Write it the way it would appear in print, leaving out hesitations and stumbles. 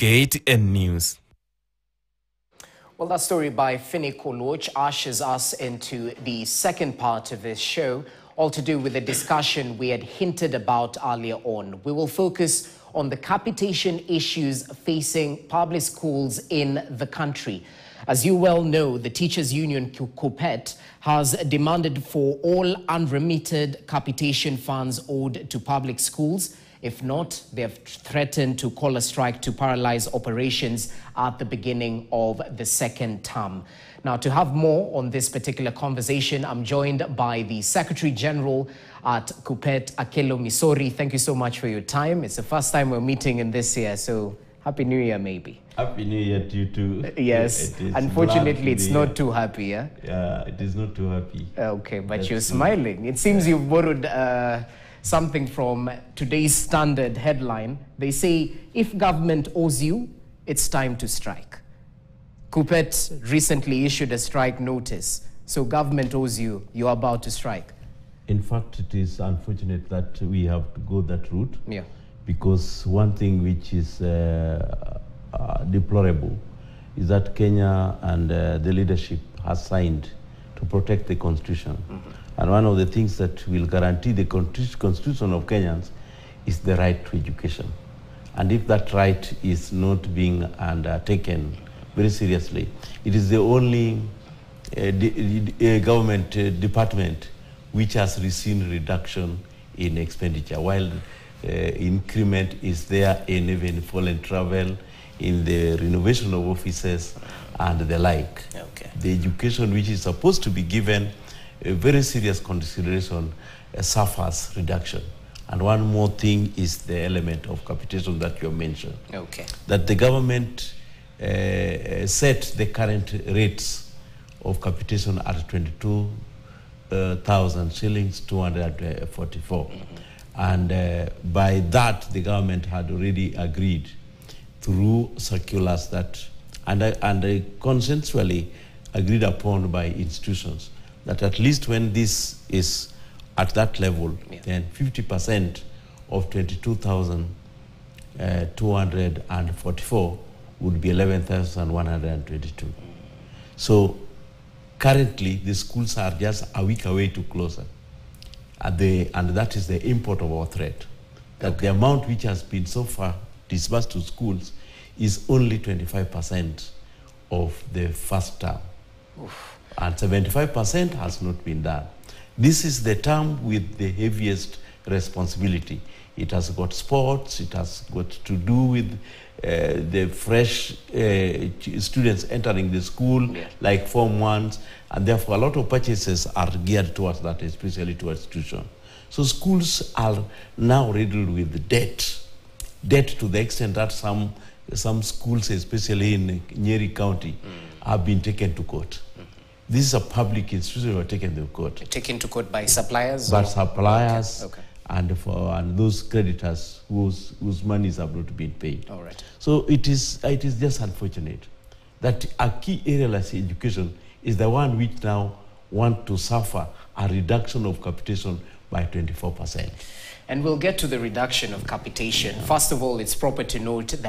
KTN News. Well, that story by Finny Koloch ushers us into the second part of this show, all to do with the discussion we had hinted about earlier on. We will focus on the capitation issues facing public schools in the country. As you well know, the Teachers Union CUPET has demanded for all unremitted capitation funds owed to public schools. If not, they have threatened to call a strike to paralyze operations at the beginning of the second term. Now, to have more on this particular conversation, I'm joined by the Secretary General at CUPET, Akello Misori. Thank you so much for your time. It's the first time we're meeting in this year, so Happy New Year, maybe. Happy New Year to you too. Yes, unfortunately, it's not too happy, yeah? Yeah, it is not too happy. Okay, but you're smiling. It seems you've borrowed something from today's Standard headline. They say, if government owes you, it's time to strike. CUPET recently issued a strike notice. So government owes you, you're about to strike. In fact, it is unfortunate that we have to go that route. Yeah. Because one thing which is deplorable is that Kenya and the leadership has signed to protect the Constitution. Mm-hmm. And one of the things that will guarantee the Constitution of Kenyans is the right to education. And if that right is not being undertaken very seriously, it is the only government department which has seen reduction in expenditure, while increment is there in even foreign travel, in the renovation of offices and the like. Okay. The education which is supposed to be given a very serious consideration suffers reduction. And one more thing is the element of capitation that you mentioned. Okay. That the government set the current rates of capitation at 22,000 shillings, 244. Mm-hmm. And by that, the government had already agreed through circulars that, and consensually agreed upon by institutions, that at least when this is at that level, yeah, then 50% of 22,244 would be 11,122. So currently, the schools are just a week away to closure. And that is the import of our threat. That the amount which has been so far disbursed to schools is only 25% of the first term. Oof. And 75% has not been done. This is the term with the heaviest responsibility. It has got sports, it has got to do with the fresh students entering the school, yeah, like Form 1s, and therefore a lot of purchases are geared towards that, especially towards tuition. So schools are now riddled with debt to the extent that some schools, especially in Nyeri County, have been taken to court. This is a public institution that were taken to court. Taken to court by suppliers? By suppliers. Okay. And those creditors whose monies have not been paid. All right. So it is just unfortunate that a key area like education is the one which now want to suffer a reduction of capitation by 24%. And we'll get to the reduction of capitation. First of all, it's proper to note that